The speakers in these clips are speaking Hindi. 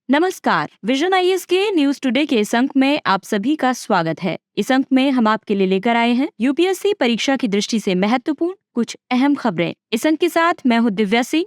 नमस्कार। विजन आईएएस के न्यूज टुडे के इस अंक में आप सभी का स्वागत है। इस अंक में हम आपके लिए लेकर आए हैं यूपीएससी परीक्षा की दृष्टि से महत्वपूर्ण कुछ अहम खबरें। इस अंक के साथ मैं हूँ दिव्या सिंह।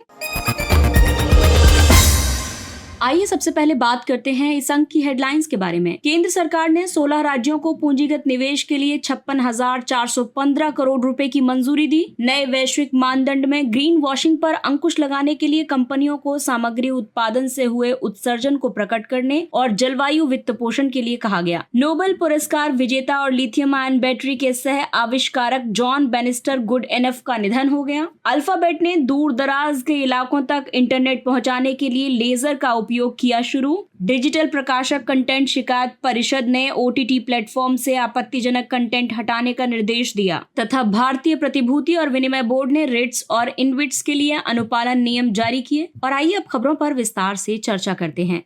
आइए सबसे पहले बात करते हैं इस अंक की हेडलाइंस के बारे में। केंद्र सरकार ने 16 राज्यों को पूंजीगत निवेश के लिए 56,415 करोड़ रुपए की मंजूरी दी। नए वैश्विक मानदंड में ग्रीन वॉशिंग पर अंकुश लगाने के लिए कंपनियों को सामग्री उत्पादन से हुए उत्सर्जन को प्रकट करने और जलवायु वित्त पोषण के लिए कहा गया। नोबेल पुरस्कार विजेता और लिथियम आयन बैटरी के सह आविष्कारक जॉन बेनिस्टर गुडएनफ का निधन हो गया। अल्फाबेट ने दूर दराज के इलाकों तक इंटरनेट पहुंचाने के लिए लेजर का उपयोग किया शुरू। डिजिटल प्रकाशक कंटेंट शिकायत परिषद ने ओटीटी प्लेटफॉर्म से आपत्तिजनक कंटेंट हटाने का निर्देश दिया तथा भारतीय प्रतिभूति और विनिमय बोर्ड ने रिट्स और इनविट्स के लिए अनुपालन नियम जारी किए। और आइए अब खबरों पर विस्तार से चर्चा करते हैं।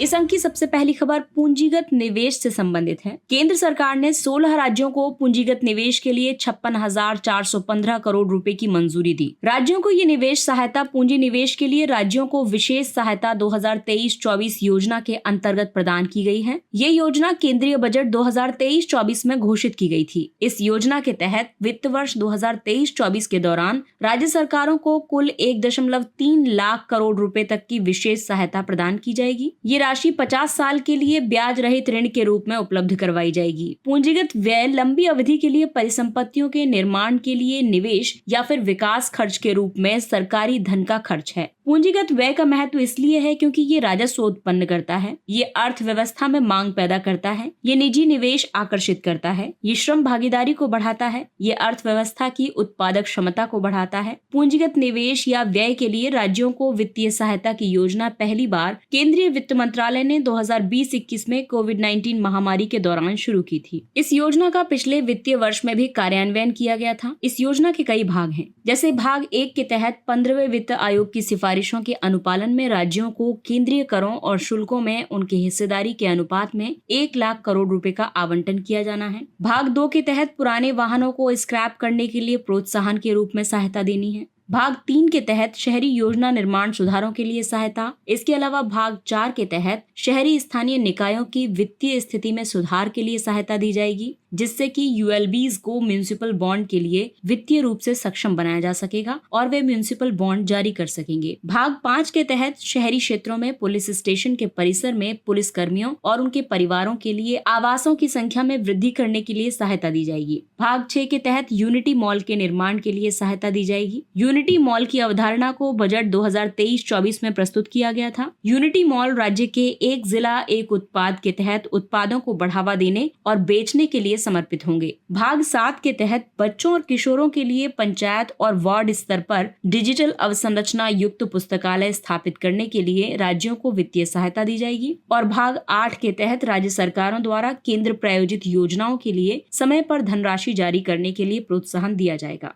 इस अंक की सबसे पहली खबर पूंजीगत निवेश से संबंधित है। केंद्र सरकार ने 16 राज्यों को पूंजीगत निवेश के लिए 56,415 करोड़ रुपए की मंजूरी दी। राज्यों को ये निवेश सहायता पूंजी निवेश के लिए राज्यों को विशेष सहायता 2023-24 योजना के अंतर्गत प्रदान की गई है। ये योजना केंद्रीय बजट 2023-24 में घोषित की गई थी। इस योजना के तहत वित्त वर्ष 2023-24 के दौरान राज्य सरकारों को कुल 1.3 लाख करोड़ रुपए तक की विशेष सहायता प्रदान की जाएगी। ये राशि 50 साल के लिए ब्याज रहित ऋण के रूप में उपलब्ध करवाई जाएगी। पूंजीगत व्यय लंबी अवधि के लिए परिसंपत्तियों के निर्माण के लिए निवेश या फिर विकास खर्च के रूप में सरकारी धन का खर्च है। पूंजीगत व्यय का महत्व इसलिए है क्योंकि ये राजस्व उत्पन्न करता है, ये अर्थव्यवस्था में मांग पैदा करता है, ये निजी निवेश आकर्षित करता है, ये श्रम भागीदारी को बढ़ाता है, ये अर्थव्यवस्था की उत्पादक क्षमता को बढ़ाता है। पूंजीगत निवेश या व्यय के लिए राज्यों को वित्तीय सहायता की योजना पहली बार केंद्रीय वित्त मंत्रालय ने 2020-21 में कोविड-19 महामारी के दौरान शुरू की थी। इस योजना का पिछले वित्तीय वर्ष में भी कार्यान्वयन किया गया था। इस योजना के कई भाग हैं, जैसे भाग 1 के तहत 15वें वित्त आयोग की सिफारिशों के अनुपालन में राज्यों को केंद्रीय करों और शुल्कों में उनकी हिस्सेदारी के अनुपात में 1 लाख करोड़ रुपए का आवंटन किया जाना है। भाग 2 के तहत पुराने वाहनों को स्क्रैप करने के लिए प्रोत्साहन के रूप में सहायता देनी है। भाग 3 के तहत शहरी योजना निर्माण सुधारों के लिए सहायता। इसके अलावा भाग 4 के तहत शहरी स्थानीय निकायों की वित्तीय स्थिति में सुधार के लिए सहायता दी जाएगी, जिससे कि यूएलबीज को म्युनिसिपल बॉन्ड के लिए वित्तीय रूप से सक्षम बनाया जा सकेगा और वे म्युनिसिपल बॉन्ड जारी कर सकेंगे। भाग 5 के तहत शहरी क्षेत्रों में पुलिस स्टेशन के परिसर में पुलिस कर्मियों और उनके परिवारों के लिए आवासों की संख्या में वृद्धि करने के लिए सहायता दी जाएगी। भाग 6 के तहत यूनिटी मॉल के निर्माण के लिए सहायता दी जाएगी। यूनिटी मॉल की अवधारणा को बजट 2023-24 में प्रस्तुत किया गया था। यूनिटी मॉल राज्य के एक जिला एक उत्पाद के तहत उत्पादों को बढ़ावा देने और बेचने के लिए समर्पित होंगे। भाग 7 के तहत बच्चों और किशोरों के लिए पंचायत और वार्ड स्तर पर डिजिटल अवसंरचना युक्त पुस्तकालय स्थापित करने के लिए राज्यों को वित्तीय सहायता दी जाएगी। और भाग 8 के तहत राज्य सरकारों द्वारा केंद्र प्रायोजित योजनाओं के लिए समय पर धनराशि जारी करने के लिए प्रोत्साहन दिया जाएगा।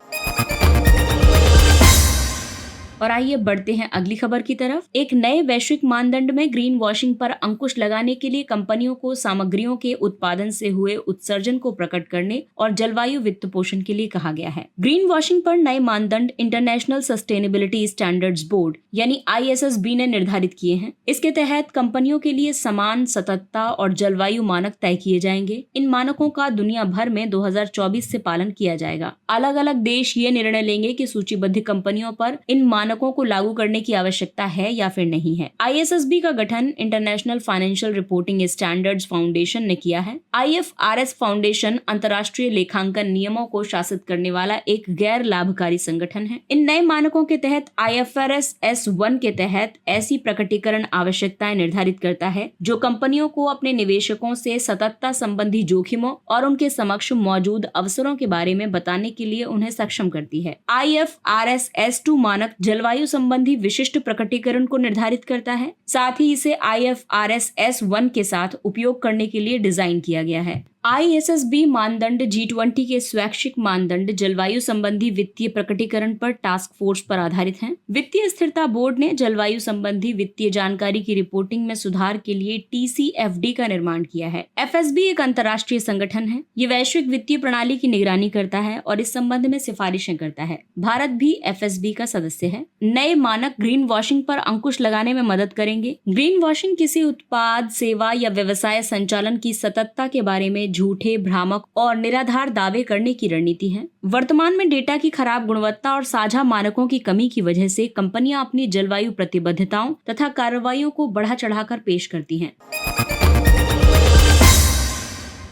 और आइए बढ़ते हैं अगली खबर की तरफ। एक नए वैश्विक मानदंड में ग्रीन वॉशिंग पर अंकुश लगाने के लिए कंपनियों को सामग्रियों के उत्पादन से हुए उत्सर्जन को प्रकट करने और जलवायु वित्त पोषण के लिए कहा गया है। ग्रीन वॉशिंग पर नए मानदंड इंटरनेशनल सस्टेनेबिलिटी स्टैंडर्ड्स बोर्ड यानी ISSB ने निर्धारित किए हैं। इसके तहत कंपनियों के लिए समान सततता और जलवायु मानक तय किए जाएंगे। इन मानकों का दुनिया भर में 2024 से पालन किया जाएगा। अलग अलग देश ये निर्णय लेंगे कि सूचीबद्ध कंपनियों पर इन मानकों को लागू करने की आवश्यकता है या फिर नहीं है। ISSB का गठन international financial reporting standards foundation ने किया है। IFRS फाउंडेशन अंतर्राष्ट्रीय लेखांकन नियमों को शासित करने वाला एक गैर लाभकारी संगठन है। इन नए मानकों के तहत IFRS S1 के तहत ऐसी प्रकटीकरण आवश्यकताएं निर्धारित करता है जो कंपनियों को अपने निवेशकों से सततता संबंधी जोखिमों और उनके समक्ष मौजूद अवसरों के बारे में बताने के लिए उन्हें सक्षम करती है। IFRS S2 मानक जलवायु संबंधी विशिष्ट प्रकटीकरण को निर्धारित करता है। साथ ही इसे IFRS S1 के साथ उपयोग करने के लिए डिजाइन किया गया है। ISSB मानदंड G20 के स्वैच्छिक मानदंड जलवायु संबंधी वित्तीय प्रकटीकरण पर टास्क फोर्स पर आधारित हैं। वित्तीय स्थिरता बोर्ड ने जलवायु संबंधी वित्तीय जानकारी की रिपोर्टिंग में सुधार के लिए TCFD का निर्माण किया है। FSB एक अंतर्राष्ट्रीय संगठन है। ये वैश्विक वित्तीय प्रणाली की निगरानी करता है और इस संबंध में सिफारिशें करता है। भारत भी FSB का सदस्य है। नए मानक ग्रीन वॉशिंग पर अंकुश लगाने में मदद करेंगे। ग्रीन वॉशिंग किसी उत्पाद, सेवा या व्यवसाय संचालन की सततता के बारे में झूठे, भ्रामक और निराधार दावे करने की रणनीति है। वर्तमान में डेटा की खराब गुणवत्ता और साझा मानकों की कमी की वजह से कंपनियां अपनी जलवायु प्रतिबद्धताओं तथा कार्रवाइयों को बढ़ा चढ़ाकर पेश करती हैं।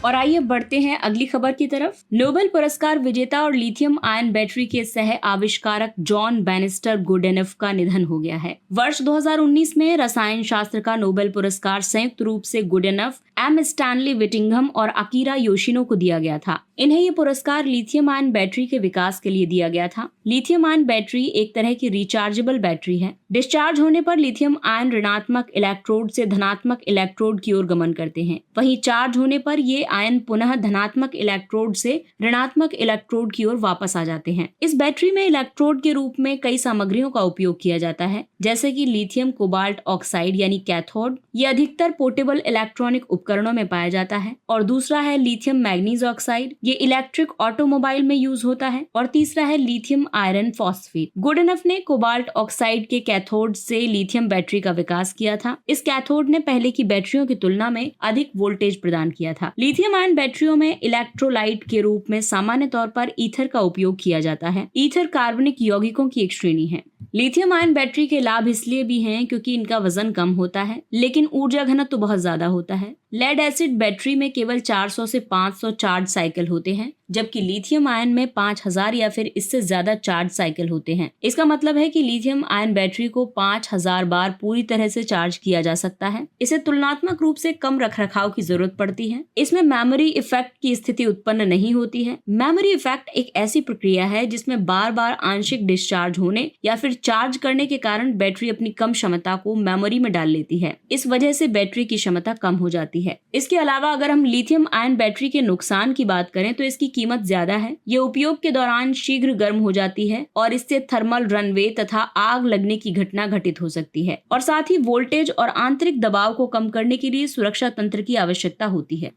और आइए बढ़ते हैं अगली खबर की तरफ। नोबेल पुरस्कार विजेता और लिथियम आयन बैटरी के सह आविष्कारक जॉन बैनिस्टर गुडेनफ का निधन हो गया है। वर्ष 2019 में रसायन शास्त्र का नोबेल पुरस्कार संयुक्त रूप से गुडेनफ, एम स्टैनली विटिंघम और अकीरा योशिनो को दिया गया था। इन्हें ये पुरस्कार लिथियम आयन बैटरी के विकास के लिए दिया गया था। लिथियम आयन बैटरी एक तरह की रिचार्जेबल बैटरी है। डिस्चार्ज होने पर लिथियम आयन ऋणात्मक इलेक्ट्रोड से धनात्मक इलेक्ट्रोड की ओर गमन करते हैं। वहीं चार्ज होने पर ये आयन पुनः धनात्मक इलेक्ट्रोड से ऋणात्मक इलेक्ट्रोड की ओर वापस आ जाते हैं। इस बैटरी में इलेक्ट्रोड के रूप में कई सामग्रियों का उपयोग किया जाता है, जैसे कि लिथियम कोबाल्ट ऑक्साइड यानी कैथोड। ये अधिकतर पोर्टेबल इलेक्ट्रॉनिक उपकरणों में पाया जाता है। और दूसरा है लिथियम मैग्नीज ऑक्साइड, ये इलेक्ट्रिक ऑटोमोबाइल में यूज होता है। और तीसरा है लिथियम आयरन फॉस्फेट। गुडेनफ ने कोबाल्ट ऑक्साइड के कैथोड से लिथियम बैटरी का विकास किया था। इस कैथोड ने पहले की बैटरियों की तुलना में अधिक वोल्टेज प्रदान किया था। लिथियम आयन बैटरियों में इलेक्ट्रोलाइट के रूप में सामान्य तौर पर ईथर का उपयोग किया जाता है। ईथर कार्बनिक यौगिकों की एक श्रेणी है। लिथियम आयन बैटरी के लाभ इसलिए भी हैं क्योंकि इनका वजन कम होता है, लेकिन ऊर्जा घनत्व तो बहुत ज्यादा होता है। लेड एसिड बैटरी में केवल 400 से 500 चार्ज साइकिल होते हैं, जबकि लिथियम आयन में 5000 या फिर इससे ज्यादा चार्ज साइकिल होते हैं। इसका मतलब है कि लिथियम आयन बैटरी को 5000 बार पूरी तरह से चार्ज किया जा सकता है। इसे तुलनात्मक रूप से कम रखरखाव की जरूरत पड़ती है। इसमें मेमोरी इफेक्ट की स्थिति उत्पन्न नहीं होती है। मेमोरी इफेक्ट एक ऐसी प्रक्रिया है जिसमें बार बार आंशिक डिस्चार्ज होने या फिर चार्ज करने के कारण बैटरी अपनी कम क्षमता को मेमोरी में डाल लेती है। इस वजह से बैटरी की क्षमता कम हो जाती है। इसके अलावा अगर हम लिथियम आयन बैटरी के नुकसान की बात करें तो इसकी कीमत ज्यादा है। ये उपयोग के दौरान शीघ्र गर्म हो जाती है और इससे थर्मल रनवे तथा आग लगने की घटना घटित हो सकती है। और साथ ही वोल्टेज और आंतरिक दबाव को कम करने के लिए सुरक्षा तंत्र की आवश्यकता होती है।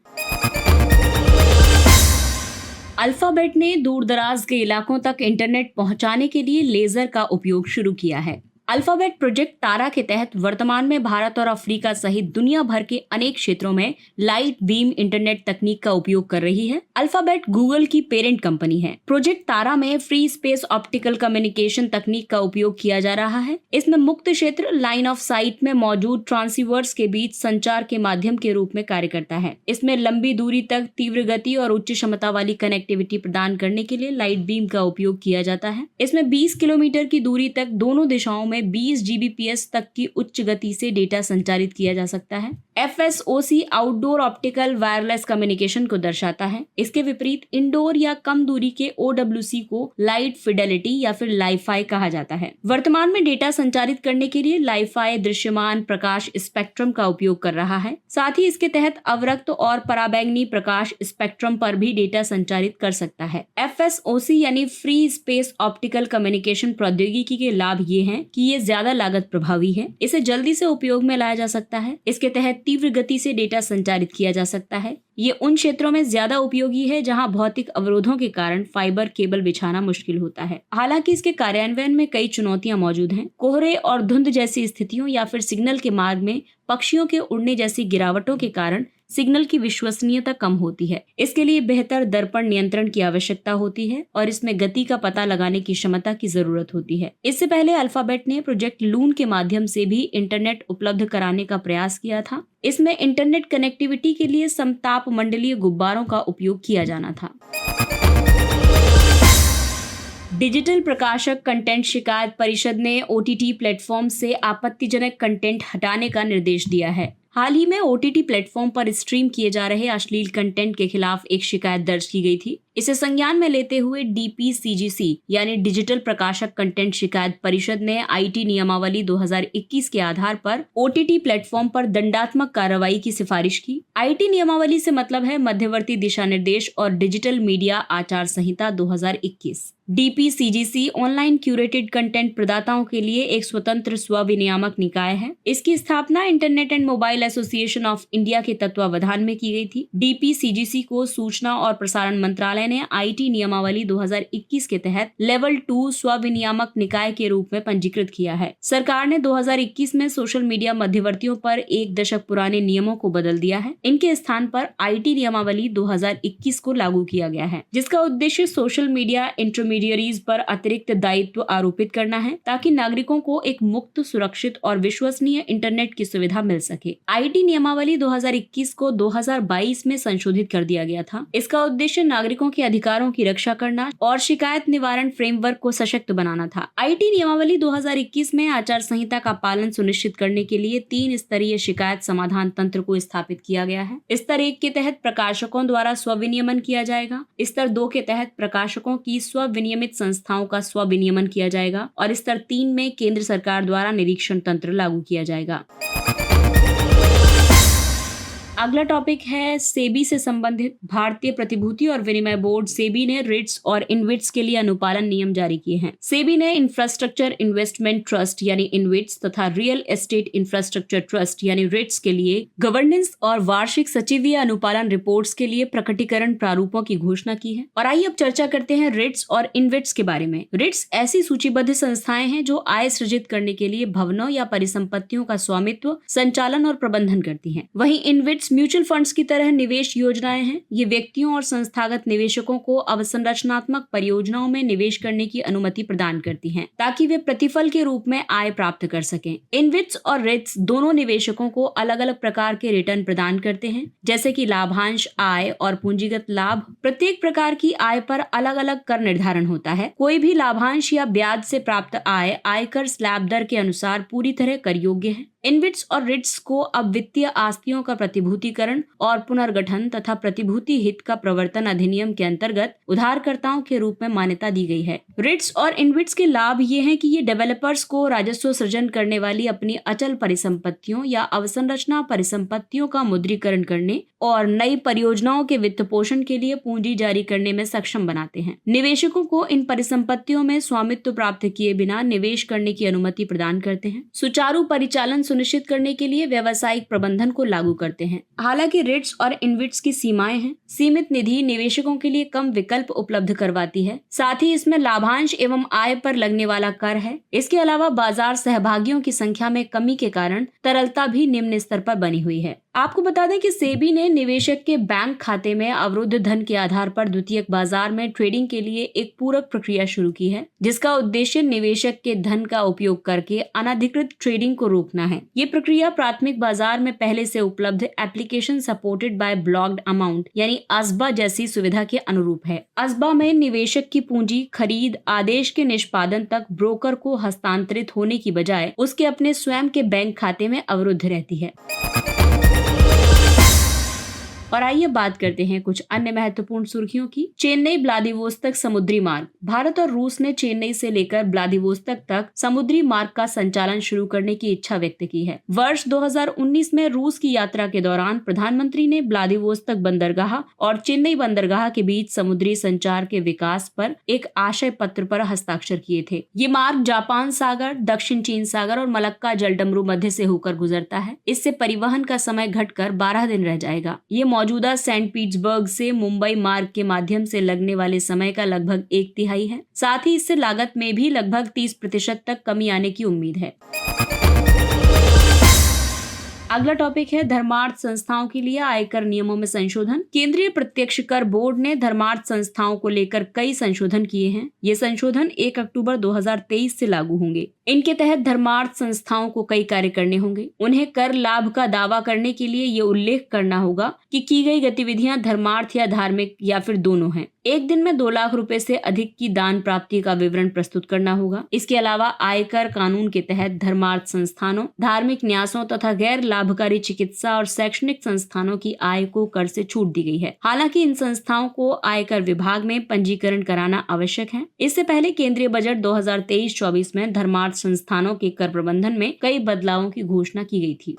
अल्फाबेट ने दूर दराज के इलाकों तक इंटरनेट पहुंचाने के लिए लेजर का उपयोग शुरू किया है। अल्फाबेट प्रोजेक्ट तारा के तहत वर्तमान में भारत और अफ्रीका सहित दुनिया भर के अनेक क्षेत्रों में लाइट बीम इंटरनेट तकनीक का उपयोग कर रही है। अल्फाबेट गूगल की पेरेंट कंपनी है। प्रोजेक्ट तारा में फ्री स्पेस ऑप्टिकल कम्युनिकेशन तकनीक का उपयोग किया जा रहा है। इसमें मुक्त क्षेत्र लाइन ऑफ साइट में मौजूद ट्रांसीवर्स के बीच संचार के माध्यम के रूप में कार्य करता है। इसमें लंबी दूरी तक तीव्र गति और उच्च क्षमता वाली कनेक्टिविटी प्रदान करने के लिए लाइट बीम का उपयोग किया जाता है। इसमें 20 किलोमीटर की दूरी तक दोनों दिशाओं में 20 Gbps तक की उच्च गति से डेटा संचारित किया जा सकता है। FSOC outdoor optical wireless communication को दर्शाता है। इसके विपरीत इंडोर या कम दूरी के OWC को लाइट फिडेलिटी या फिर लाइफाई कहा जाता है। वर्तमान में डेटा संचारित करने के लिए लाइफाई दृश्यमान प्रकाश स्पेक्ट्रम का उपयोग कर रहा है। साथ ही इसके तहत अवरक्त और पराबैंगनी प्रकाश स्पेक्ट्रम पर भी डेटा संचारित कर सकता है। FSOC यानी फ्री स्पेस ऑप्टिकल कम्युनिकेशन प्रौद्योगिकी के लाभ ये हैं कि ये ज्यादा लागत प्रभावी है। इसे जल्दी से उपयोग में लाया जा सकता है। इसके तहत तीव्र गति से डेटा संचारित किया जा सकता है। ये उन क्षेत्रों में ज्यादा उपयोगी है जहां भौतिक अवरोधों के कारण फाइबर केबल बिछाना मुश्किल होता है। हालांकि इसके कार्यान्वयन में कई चुनौतियां मौजूद हैं। कोहरे और धुंध जैसी स्थितियों या फिर सिग्नल के मार्ग में पक्षियों के उड़ने जैसी गिरावटों के कारण सिग्नल की विश्वसनीयता कम होती है। इसके लिए बेहतर दर्पण नियंत्रण की आवश्यकता होती है और इसमें गति का पता लगाने की क्षमता की जरूरत होती है। इससे पहले अल्फाबेट ने प्रोजेक्ट लून के माध्यम से भी इंटरनेट उपलब्ध कराने का प्रयास किया था। इसमें इंटरनेट कनेक्टिविटी के लिए समताप मंडलीय गुब्बारों का उपयोग किया जाना था। डिजिटल प्रकाशक कंटेंट शिकायत परिषद ने OTT प्लेटफॉर्म से आपत्तिजनक कंटेंट हटाने का निर्देश दिया है। हाल ही में OTT प्लेटफॉर्म पर स्ट्रीम किए जा रहे अश्लील कंटेंट के खिलाफ एक शिकायत दर्ज की गई थी। इसे संज्ञान में लेते हुए DPCGC यानी डिजिटल प्रकाशक कंटेंट शिकायत परिषद ने IT नियमावली 2021 के आधार पर OTT प्लेटफॉर्म पर दंडात्मक कार्रवाई की सिफारिश की। IT नियमावली से मतलब है मध्यवर्ती दिशा निर्देश और डिजिटल मीडिया आचार संहिता 2021। DPCGC ऑनलाइन क्यूरेटेड कंटेंट प्रदाताओं के लिए एक स्वतंत्र स्वविनियामक निकाय है। इसकी स्थापना internet and mobile association of India के तत्वावधान में की गई थी। DPCGC को सूचना और प्रसारण मंत्रालय ने IT नियमावली 2021 के तहत लेवल 2 स्वविनियामक निकाय के रूप में पंजीकृत किया है। सरकार ने 2021 में सोशल मीडिया मध्यवर्तियों पर 1 दशक पुराने नियमों को बदल दिया है। इनके स्थान पर IT नियमावली 2021 को लागू किया गया है, जिसका उद्देश्य सोशल मीडिया इंटरमीडिएरीज पर अतिरिक्त दायित्व आरोपित करना है ताकि नागरिकों को एक मुक्त, सुरक्षित और विश्वसनीय इंटरनेट की सुविधा मिल सके। IT नियमावली 2021 को 2022 में संशोधित कर दिया गया था। इसका उद्देश्य नागरिकों के अधिकारों की रक्षा करना और शिकायत निवारण फ्रेमवर्क को सशक्त बनाना था। IT नियमावली 2021 में आचार संहिता का पालन सुनिश्चित करने के लिए 3 स्तरीय शिकायत समाधान तंत्र को स्थापित किया गया है। स्तर 1 के तहत प्रकाशकों द्वारा स्वविनियमन किया जाएगा। स्तर 2 के तहत प्रकाशकों की स्वविनियमित संस्थाओं का स्वविनियमन किया जाएगा और स्तर 3 में केंद्र सरकार द्वारा निरीक्षण तंत्र लागू किया जाएगा। अगला टॉपिक है सेबी से संबंधित। भारतीय प्रतिभूति और विनिमय बोर्ड सेबी ने रिट्स और इनविट्स के लिए अनुपालन नियम जारी किए हैं। सेबी ने इंफ्रास्ट्रक्चर इन्वेस्टमेंट ट्रस्ट यानी इनविट्स तथा रियल एस्टेट इंफ्रास्ट्रक्चर ट्रस्ट यानी रिट्स के लिए गवर्नेंस और वार्षिक सचिवीय अनुपालन रिपोर्ट्स के लिए प्रकटीकरण प्रारूपों की घोषणा की है। और आइए अब चर्चा करते हैं रिट्स और इनविट्स के बारे में। रिट्स ऐसी सूचीबद्ध संस्थाएं हैं जो आय सृजित करने के लिए भवनों या परिसंपत्तियों का स्वामित्व, संचालन और प्रबंधन करती हैं। वहीं इनविट्स म्यूचुअल फंड्स की तरह निवेश योजनाएं हैं। ये व्यक्तियों और संस्थागत निवेशकों को अवसंरचनात्मक परियोजनाओं में निवेश करने की अनुमति प्रदान करती हैं ताकि वे प्रतिफल के रूप में आय प्राप्त कर सकें। इनविट्स और रिट्स दोनों निवेशकों को अलग अलग प्रकार के रिटर्न प्रदान करते हैं, जैसे कि लाभांश, आय और पूंजीगत लाभ। प्रत्येक प्रकार की आय पर अलग अलग कर निर्धारण होता है। कोई भी लाभांश या ब्याज से प्राप्त आय आयकर स्लैब दर के अनुसार पूरी तरह कर योग्य है। इनविट्स और रिट्स को अब वित्तीय आस्तियों का प्रतिभूतिकरण और पुनर्गठन तथा प्रतिभूति हित का प्रवर्तन अधिनियम के अंतर्गत उधारकर्ताओं के रूप में मान्यता दी गई है। रिट्स और इनविट्स के लाभ ये हैं कि ये डेवलपर्स को राजस्व सृजन करने वाली अपनी अचल परिसंपत्तियों या अवसंरचना परिसंपत्तियों का मुद्रीकरण करने और नई परियोजनाओं के वित्त पोषण के लिए पूंजी जारी करने में सक्षम बनाते हैं। निवेशकों को इन परिसंपत्तियों में स्वामित्व प्राप्त किए बिना निवेश करने की अनुमति प्रदान करते हैं। सुचारू परिचालन सुनिश्चित करने के लिए व्यावसायिक प्रबंधन को लागू करते हैं। हालांकि रिट्स और इनविट्स की सीमाएं हैं। सीमित निधि निवेशकों के लिए कम विकल्प उपलब्ध करवाती है। साथ ही इसमें लाभांश एवं आय पर लगने वाला कर है। इसके अलावा बाजार सहभागियों की संख्या में कमी के कारण तरलता भी निम्न स्तर पर बनी हुई है। आपको बता दें कि सेबी ने निवेशक के बैंक खाते में अवरुद्ध धन के आधार पर द्वितीयक बाजार में ट्रेडिंग के लिए एक पूरक प्रक्रिया शुरू की है, जिसका उद्देश्य निवेशक के धन का उपयोग करके अनधिकृत ट्रेडिंग को रोकना है। ये प्रक्रिया प्राथमिक बाजार में पहले से उपलब्ध application supported by blocked amount यानी ASBA जैसी सुविधा के अनुरूप है। ASBA में निवेशक की पूंजी खरीद आदेश के निष्पादन तक ब्रोकर को हस्तांतरित होने की बजाय उसके अपने स्वयं के बैंक खाते में अवरुद्ध रहती है। और आइए बात करते हैं कुछ अन्य महत्वपूर्ण सुर्खियों की। चेन्नई व्लादिवोस्तोक समुद्री मार्ग। भारत और रूस ने चेन्नई से लेकर व्लादिवोस्तोक तक समुद्री मार्ग का संचालन शुरू करने की इच्छा व्यक्त की है। वर्ष 2019 में रूस की यात्रा के दौरान प्रधानमंत्री ने व्लादिवोस्तोक बंदरगाह और चेन्नई बंदरगाह के बीच समुद्री संचार के विकास पर एक आशय पत्र पर हस्ताक्षर किए थे। ये मार्ग जापान सागर, दक्षिण चीन सागर और मलक्का जलडमरू मध्य से होकर गुजरता है। इससे परिवहन का समय घटकर 12 दिन रह जाएगा। ये मौजूदा सेंट पीटर्सबर्ग से मुंबई मार्ग के माध्यम से लगने वाले समय का लगभग 1/3 है। साथ ही इससे लागत में भी लगभग 30% तक कमी आने की उम्मीद है। अगला टॉपिक है धर्मार्थ संस्थाओं के लिए आयकर नियमों में संशोधन। केंद्रीय प्रत्यक्ष कर बोर्ड ने धर्मार्थ संस्थाओं को लेकर कई संशोधन किए हैं। ये संशोधन 1 अक्टूबर 2023 से लागू होंगे। इनके तहत धर्मार्थ संस्थाओं को कई कार्य करने होंगे। उन्हें कर लाभ का दावा करने के लिए ये उल्लेख करना होगा कि की गई गतिविधियां धर्मार्थ या धार्मिक या फिर दोनों हैं। एक दिन में 2 लाख रुपए से अधिक की दान प्राप्ति का विवरण प्रस्तुत करना होगा। इसके अलावा आयकर कानून के तहत धर्मार्थ संस्थानों, धार्मिक न्यासों तथा गैर लाभकारी चिकित्सा और शैक्षणिक संस्थानों की आय को कर से छूट दी गई है। हालांकि इन संस्थाओं को आयकर विभाग में पंजीकरण कराना आवश्यक है। इससे पहले केंद्रीय बजट 2023-24 में धर्मार्थ संस्थानों के कर प्रबंधन में कई बदलावों की घोषणा की गई थी।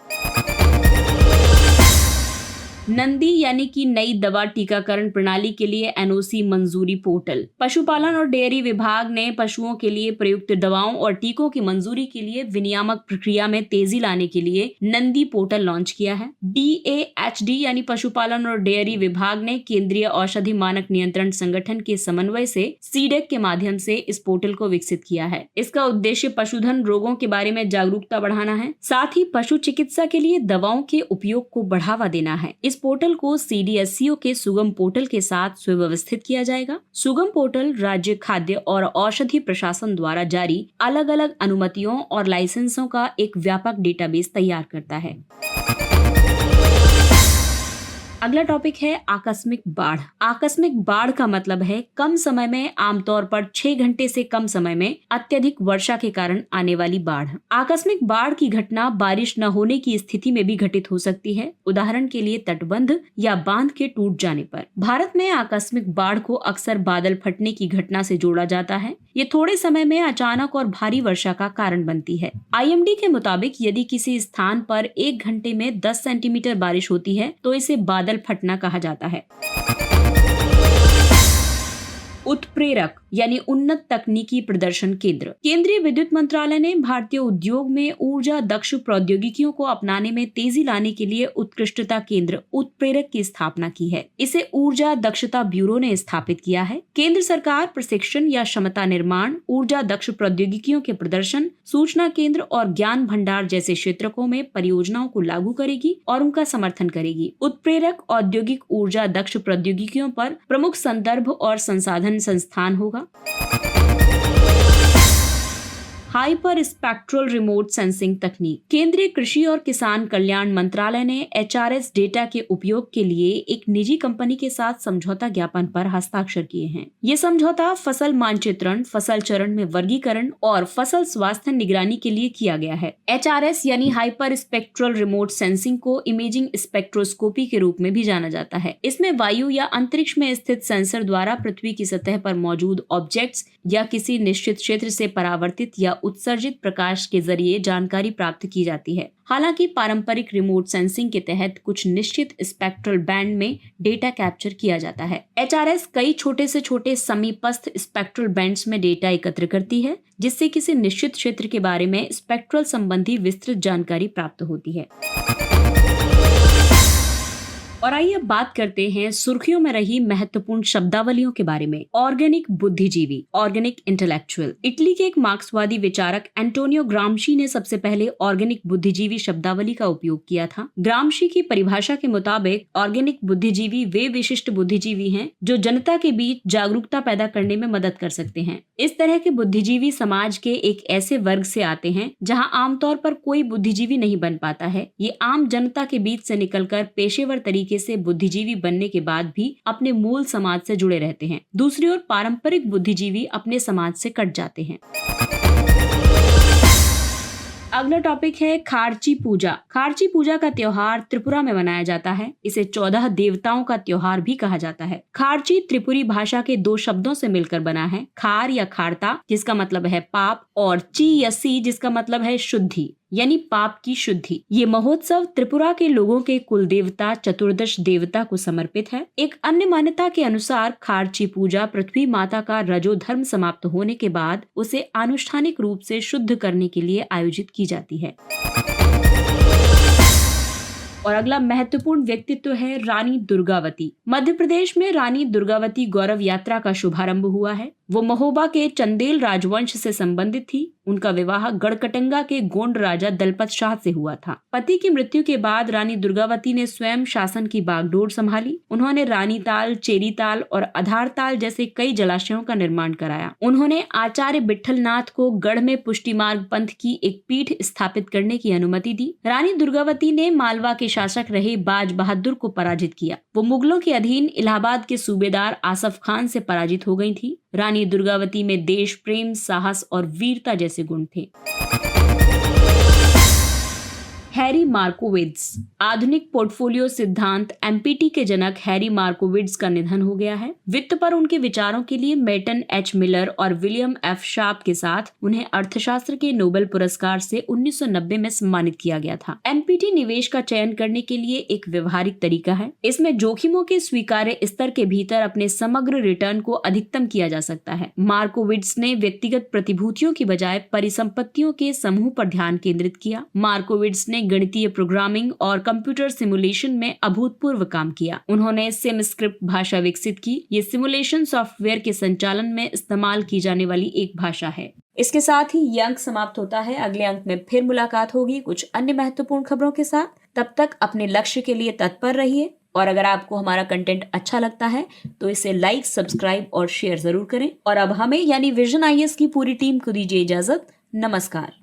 नंदी यानी कि नई दवा टीकाकरण प्रणाली के लिए एनओसी मंजूरी पोर्टल। पशुपालन और डेयरी विभाग ने पशुओं के लिए प्रयुक्त दवाओं और टीकों की मंजूरी के लिए विनियामक प्रक्रिया में तेजी लाने के लिए नंदी पोर्टल लॉन्च किया है। DAHD यानी पशुपालन और डेयरी विभाग ने केंद्रीय औषधि मानक नियंत्रण संगठन के समन्वय से सीडेक के माध्यम से इस पोर्टल को विकसित किया है। इसका उद्देश्य पशुधन रोगों के बारे में जागरूकता बढ़ाना है, साथ ही पशु चिकित्सा के लिए दवाओं के उपयोग को बढ़ावा देना है। इस पोर्टल को CDSCO के सुगम पोर्टल के साथ सुव्यवस्थित किया जाएगा। सुगम पोर्टल राज्य खाद्य और औषधि प्रशासन द्वारा जारी अलग अलग अनुमतियों और लाइसेंसों का एक व्यापक डेटाबेस तैयार करता है। अगला टॉपिक है आकस्मिक बाढ़। आकस्मिक बाढ़ का मतलब है कम समय में, आमतौर पर 6 घंटे से कम समय में अत्यधिक वर्षा के कारण आने वाली बाढ़। आकस्मिक बाढ़ की घटना बारिश न होने की स्थिति में भी घटित हो सकती है। उदाहरण के लिए तटबंध या बांध के टूट जाने पर। भारत में आकस्मिक बाढ़ को अक्सर बादल फटने की घटना से जोड़ा जाता है। ये थोड़े समय में अचानक और भारी वर्षा का कारण बनती है। IMD के मुताबिक यदि किसी स्थान पर 1 घंटे में 10 सेंटीमीटर बारिश होती है तो इसे बादल फटना कहा जाता है। उत्प्रेरक यानी उन्नत तकनीकी प्रदर्शन केंद्र। केंद्रीय विद्युत मंत्रालय ने भारतीय उद्योग में ऊर्जा दक्ष प्रौद्योगिकियों को अपनाने में तेजी लाने के लिए उत्कृष्टता केंद्र उत्प्रेरक की स्थापना की है। इसे ऊर्जा दक्षता ब्यूरो ने स्थापित किया है। केंद्र सरकार प्रशिक्षण या क्षमता निर्माण, ऊर्जा दक्ष प्रौद्योगिकियों के प्रदर्शन, सूचना केंद्र और ज्ञान भंडार जैसे क्षेत्रों में परियोजनाओं को लागू करेगी और उनका समर्थन करेगी। उत्प्रेरक औद्योगिक ऊर्जा दक्ष प्रौद्योगिकियों पर प्रमुख संदर्भ और संसाधन संस्थान होगा। हाइपर स्पेक्ट्रल रिमोट सेंसिंग तकनीक। केंद्रीय कृषि और किसान कल्याण मंत्रालय ने HRS डेटा के उपयोग के लिए एक निजी कंपनी के साथ समझौता ज्ञापन पर हस्ताक्षर किए हैं। ये समझौता फसल मानचित्रण, फसल चरण में वर्गीकरण और फसल स्वास्थ्य निगरानी के लिए किया गया है। HRS यानी हाइपर स्पेक्ट्रल रिमोट सेंसिंग को इमेजिंग स्पेक्ट्रोस्कोपी के रूप में भी जाना जाता है। इसमें वायु या अंतरिक्ष में स्थित सेंसर द्वारा पृथ्वी की सतह पर मौजूद ऑब्जेक्ट्स या किसी निश्चित क्षेत्र से परावर्तित या उत्सर्जित प्रकाश के जरिए जानकारी प्राप्त की जाती है। हालांकि पारंपरिक रिमोट सेंसिंग के तहत कुछ निश्चित स्पेक्ट्रल बैंड में डेटा कैप्चर किया जाता है। HRS कई छोटे से छोटे समीपस्थ स्पेक्ट्रल बैंड्स में डेटा एकत्र करती है, जिससे किसी निश्चित क्षेत्र के बारे में स्पेक्ट्रल संबंधी विस्तृत जानकारी प्राप्त होती है। और आइए अब बात करते हैं सुर्खियों में रही महत्वपूर्ण शब्दावलियों के बारे में। ऑर्गेनिक बुद्धिजीवी, ऑर्गेनिक इंटेलेक्चुअल। इटली के एक मार्क्सवादी विचारक एंटोनियो ग्राम्शी ने सबसे पहले ऑर्गेनिक बुद्धिजीवी शब्दावली का उपयोग किया था। ग्राम्शी की परिभाषा के मुताबिक ऑर्गेनिक बुद्धिजीवी वे विशिष्ट बुद्धिजीवी हैं जो जनता के बीच जागरूकता पैदा करने में मदद कर सकते हैं। इस तरह के बुद्धिजीवी समाज के एक ऐसे वर्ग से आते हैं जहां आमतौर पर कोई बुद्धिजीवी नहीं बन पाता है। ये आम जनता के बीच से निकलकर पेशेवर तरीके से बुद्धिजीवी बनने के बाद भी अपने मूल समाज से जुड़े रहते हैं। दूसरी ओर पारंपरिक बुद्धिजीवी अपने समाज से कट जाते हैं। अगला टॉपिक है खार्ची पूजा। खार्ची पूजा का त्योहार त्रिपुरा में मनाया जाता है। इसे 14 देवताओं का त्योहार भी कहा जाता है। खार्ची त्रिपुरी भाषा के 2 शब्दों से मिलकर बना है। खार या खारता जिसका मतलब है पाप और ची या सी जिसका मतलब है शुद्धि यानी पाप की शुद्धि। ये महोत्सव त्रिपुरा के लोगों के कुल देवता चतुर्दश देवता को समर्पित है। एक अन्य मान्यता के अनुसार खार्ची पूजा पृथ्वी माता का रजो धर्म समाप्त होने के बाद उसे आनुष्ठानिक रूप से शुद्ध करने के लिए आयोजित की जाती है। और अगला महत्वपूर्ण व्यक्तित्व है रानी दुर्गावती। मध्य प्रदेश में रानी दुर्गावती गौरव यात्रा का शुभारंभ हुआ है। वो महोबा के चंदेल राजवंश से संबंधित थी। उनका विवाह गढ़कटंगा के गोंड राजा दलपत शाह से हुआ था। पति की मृत्यु के बाद रानी दुर्गावती ने स्वयं शासन की बागडोर संभाली। उन्होंने रानीताल, चेरीताल और आधारताल जैसे कई जलाशयों का निर्माण कराया। उन्होंने आचार्य विठलनाथ को गढ़ में पुष्टि मार्ग पंथ की एक पीठ स्थापित करने की अनुमति दी। रानी दुर्गावती ने मालवा के शासक रहे बाज बहादुर को पराजित किया। वो मुगलों के अधीन इलाहाबाद के सूबेदार आसफ खान से पराजित हो गई थी। रानी दुर्गावती में देश प्रेम, साहस और वीरता जैसे गुण थे। हैरी मार्कोविट्ज। आधुनिक पोर्टफोलियो सिद्धांत एमपीटी के जनक हैरी मार्कोविट्ज का निधन हो गया है। वित्त पर उनके विचारों के लिए मेटन एच मिलर और विलियम एफ शार्प के साथ उन्हें अर्थशास्त्र के नोबेल पुरस्कार से 1990 में सम्मानित किया गया था। एमपीटी निवेश का चयन करने के लिए एक व्यवहारिक तरीका है। इसमें जोखिमों के स्वीकार्य स्तर के भीतर अपने समग्र रिटर्न को अधिकतम किया जा सकता है। मार्कोविट्ज ने व्यक्तिगत प्रतिभूतियों की बजाय परिसंपत्तियों के समूह पर ध्यान केंद्रित किया। मार्कोविट्ज ने गणितीय प्रोग्रामिंग और कंप्यूटर सिमुलेशन में अभूतपूर्व काम किया। उन्होंने सिम स्क्रिप्ट भाषा विकसित की। ये सिमुलेशन सॉफ्टवेयर के संचालन में इस्तेमाल की जाने वाली एक भाषा है। इसके साथ ही ये अंक समाप्त होता है। अगले अंक में फिर मुलाकात होगी कुछ अन्य महत्वपूर्ण खबरों के साथ। तब तक अपने लक्ष्य के लिए तत्पर रहिए और अगर आपको हमारा कंटेंट अच्छा लगता है तो इसे लाइक, सब्सक्राइब और शेयर जरूर करें। और अब हमें यानी विजन आईएएस की पूरी टीम को दीजिए इजाजत। नमस्कार।